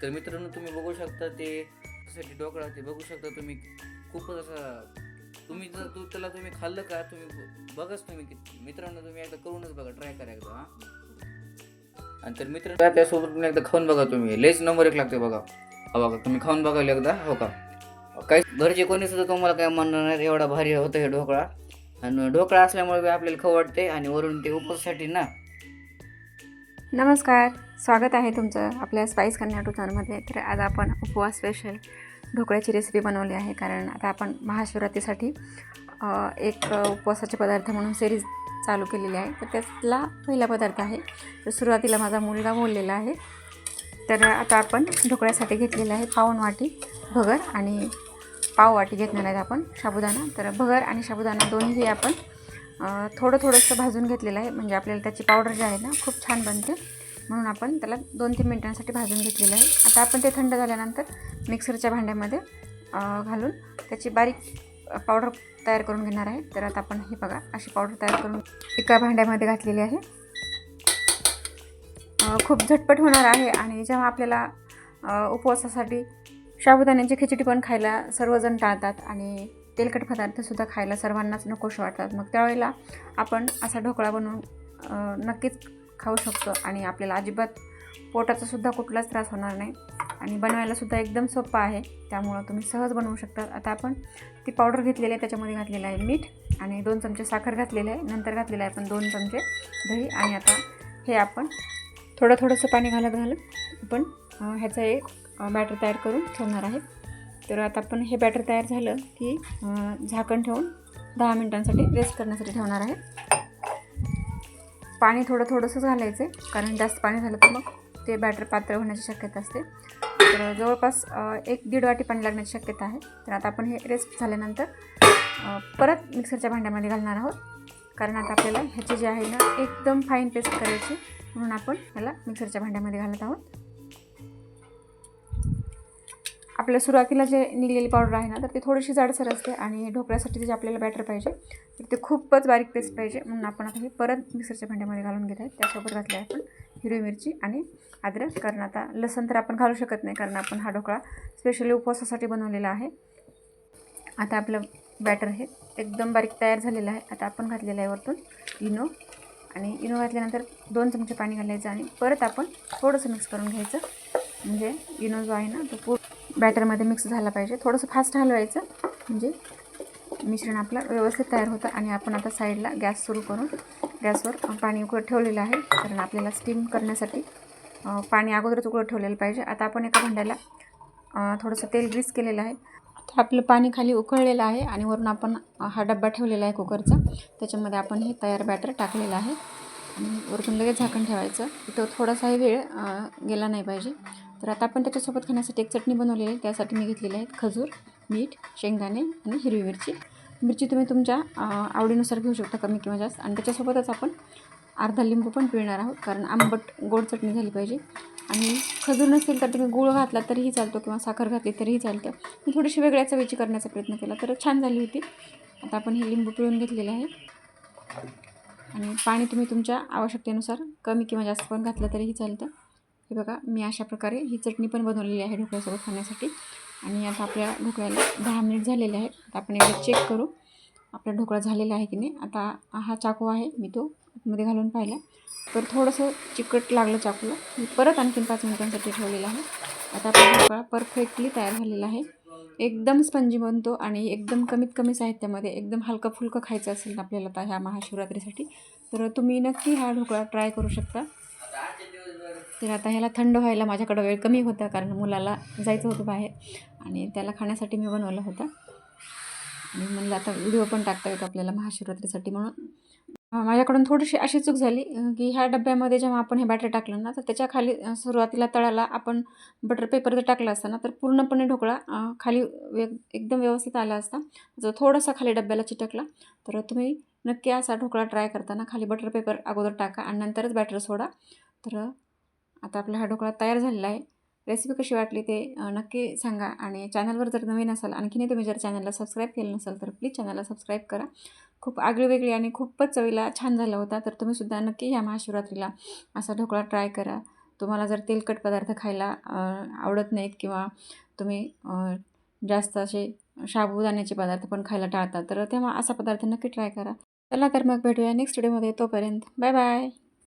तर मित्रांनो तुम्ही बघू शकता ते साठी ढोकळा ते बघू शकता तुम्ही खूपच असा तुम्ही जर त्याला तुम्ही खाल्लं का तुम्ही बघाच तुम्ही मित्रांनो तुम्ही एकदा करूनच बघा ट्राय करा एकदा हा. आणि तर मित्रांनो त्यासोबत एकदा खाऊन बघा तुम्ही लेस नंबर 1 लागते बघा. हा बघा तुम्ही खाऊन बघा एकदा हो का. काही घरचे कोणी सुद्धा तुम्हाला काय म्हणणार नाही एवढा भारी होतं हे ढोकळा. आणि ढोकळा असल्यामुळे आपल्याला खाऊ वाटते आणि वरून ते उपवासासाठी ना. नमस्कार, स्वागत आहे तुमचं आपल्या स्पाइस कर्नाटू चॅनलमध्ये. तर आज आपण उपवास स्पेशल ढोकळ्याची रेसिपी बनवली आहे. कारण आता आपण महाशिवरात्रीसाठी एक उपवासाचे पदार्थ म्हणून सिरीज चालू केलेली आहे. तर त्यातला पहिला पदार्थ आहे. तर सुरुवातीला माझा मुलगा बोललेला आहे. तर आता आपण ढोकळ्यासाठी घेतलेलं आहे पाऊण वाटी भगर आणि पाव वाटी घेतलेला आहे आपण साबुदाणा. तर भगर आणि साबुदाणा दोन्ही आपण थोडंसं भाजून घेतलेलं आहे. म्हणजे आपल्याला त्याची पावडर जी आहे ना खूप छान बनते, म्हणून आपण त्याला 2-3 मिनिटांसाठी भाजून घेतलेलं आहे. आता आपण ते थंड झाल्यानंतर मिक्सरच्या भांड्यामध्ये घालून त्याची बारीक पावडर तयार करून घेणार आहे. तर आता आपण हे बघा अशी पावडर तयार करून एका भांड्यामध्ये घातलेली आहे. खूप झटपट होणार आहे. आणि जेव्हा आपल्याला उपवासासाठी साबुदाण्याची खिचडी पण खायला सर्वजण टाळतात आणि तेलकट पदार्थसुद्धा खायला सर्वांनाच नकोशे वाटतात. मग त्यावेळेला आपण असा ढोकळा बनवून नक्कीच खाऊ शकतो आणि आपल्याला अजिबात पोटाचासुद्धा कुठलाच त्रास होणार नाही आणि बनवायलासुद्धा एकदम सोपं आहे. त्यामुळं तुम्ही सहज बनवू शकता. आता आपण ती पावडर घेतलेली आहे, त्याच्यामध्ये घातलेलं आहे मीठ आणि 2 चमचे साखर घातलेलं आहे. नंतर घातलेलं आहे आपण 2 चमचे दही आणि आता हे आपण थोडंसं पाणी घालत आपण ह्याचं एक बॅटर तयार करून ठेवणार आहे. तर आता आपण हे बॅटर तयार झालं की झाकण ठेवून 10 मिनिटांसाठी रेस्ट करण्यासाठी ठेवणार आहे. पाणी थोडंसंच घालायचं आहे, कारण जास्त पाणी झालं तर मग ते बॅटर पातळ होण्याची शक्यता असते. तर जवळपास 1-1.5 वाटी पाणी लागण्याची शक्यता आहे. तर आता आपण हे रेस्ट झाल्यानंतर परत मिक्सरच्या भांड्यामध्ये घालणार आहोत. कारण आता आपल्याला ह्याची जी आहे ना एकदम फाईन पेस्ट करायची, म्हणून आपण ह्याला मिक्सरच्या भांड्यामध्ये घालत आहोत. आपल्या सुरुवातीला जे निघलेली पावडर आहे ना तर ती थोडीशी जाडसर असते आणि ढोकळ्यासाठी जे आपल्याला बॅटर पाहिजे तर ते खूपच बारीक पेस्ट पाहिजे, म्हणून आपण आता हे परत मिक्सरच्या भांड्यामध्ये घालून घेत आहे. त्यासोबत घातले आहे आपण हिरवी मिरची आणि अद्रक. कारण आता लसूण तर आपण घालू शकत नाही, कारण आपण हा ढोकळा स्पेशली उपवासासाठी बनवलेला आहे. आता आपलं बॅटर हे एकदम बारीक तयार झालेलं आहे. आता आपण घातलेलं आहे वरतून इनो आणि इनो घातल्यानंतर 2 चमचे पाणी घालायचं आणि परत आपण थोडंसं मिक्स करून घ्यायचं. म्हणजे इनो जो आहे ना तो बॅटरमध्ये मिक्स झाला पाहिजे. थोडंसं फास्ट हलवायचं म्हणजे मिश्रण आपलं व्यवस्थित तयार होतं. आणि आपण आता साईडला गॅस सुरू करून गॅसवर पाणी उकळत ठेवलेलं आहे, कारण आपल्याला स्टीम करण्यासाठी पाणी अगोदरच उकळत ठेवलेलं पाहिजे. आता आपण एका भांड्याला थोडंसं तेल ग्रीस केलेलं आहे. आता आपलं पाणी खाली उकळलेलं आहे आणि वरून आपण हा डब्बा ठेवलेला आहे कुकरचा, त्याच्यामध्ये आपण हे तयार बॅटर टाकलेलं आहे आणि वरून लगेच झाकण ठेवायचं. इथं थोडासाही वेळ गेला नाही पाहिजे. तर आता आपण त्याच्यासोबत खाण्यासाठी एक चटणी बनवलेली आहे. त्यासाठी मी घेतलेली आहे खजूर, मीठ, शेंगदाणे आणि हिरवी मिरची तुम्ही तुमच्या आवडीनुसार घेऊ शकता, कमी किंवा जास्त. आणि त्याच्यासोबतच आपण अर्धा लिंबू पण पिळणार आहोत, कारण आंबट गोड चटणी झाली पाहिजे. आणि खजूर नसेल तर तुम्ही गूळ घातला तरीही चालतो किंवा साखर घातली तरीही चालतं. मी थोडीशी वेगळ्या चवीची करण्याचा प्रयत्न केला तर छान झाली होती. आता आपण हे लिंबू पिळून घेतलेलं आहे आणि पाणी तुम्ही तुमच्या आवश्यकतेनुसार कमी किंवा जास्त पण घातलं तरीही चालतं. हे बघा मी अशा प्रकारे ही चटणी पण बनवलेली आहे ढोकळ्यासोबत खाण्यासाठी. आणि आता आपल्या ढोकळ्याला 10 मिनिट झालेले आहेत. आता आपण एकदा चेक करू आपला ढोकळा झालेला आहे की नाही. आता हा चाकू आहे, मी तो मध्ये घालून पाहिला तर थोडंसं चिकट लागलं चाकूला. मी परत आणखीन 5 मिनिटांसाठी ठेवलेला आहे. आता आपला ढोकळा परफेक्टली तयार झालेला आहे. एकदम स्पंजी बनतो आणि एकदम कमीत कमी साहित्यामध्ये एकदम हलका फुलकं खायचं असेल आपल्याला आता ह्या महाशिवरात्रीसाठी, तर तुम्ही नक्की हा ढोकळा ट्राय करू शकता. तर आता ह्याला थंड व्हायला माझ्याकडं वेळ कमी होता, कारण मुलाला जायचं होतं बाहेर आणि त्याला खाण्यासाठी मी बनवला होता. आणि म्हणलं आता व्हिडिओ पण टाकता येतो आपल्याला महाशिवरात्रीसाठी, म्हणून माझ्याकडून थोडीशी अशी चूक झाली की ह्या डब्यामध्ये जेव्हा आपण हे बॅटर टाकलं ना तर त्याच्या खाली सुरुवातीला तळाला आपण बटर पेपर जर टाकला असता ना तर पूर्णपणे ढोकळा खाली एकदम व्यवस्थित आला असता. जर थोडासा खाली डब्याला चिटकला तर तुम्ही नक्की असा ढोकळा ट्राय करताना खाली बटर पेपर अगोदर टाका आणि नंतरच बॅटर सोडा. तर आता आपला हा ढोकळा तयार झालेला आहे. रेसिपी कशी वाटली ते नक्की सांगा. आणि चॅनलवर जर नवीन असाल आणखीनही तुम्ही जर चॅनलला सबस्क्राईब केलं नसेल तर प्लीज चॅनलला सबस्क्राईब करा. खूप आगळीवेगळी आणि खूपच चवीला छान झाला होता. तर तुम्हीसुद्धा नक्की ह्या महाशिवरात्रीला असा ढोकळा ट्राय करा. तुम्हाला जर तेलकट पदार्थ खायला आवडत नाहीत किंवा तुम्ही जास्त असे साबुदाण्याचे पदार्थ पण खायला टाळता, तर तेव्हा असा पदार्थ नक्की ट्राय करा. चला तर मग भेटूया नेक्स्ट व्हिडिओमध्ये. तोपर्यंत बाय बाय.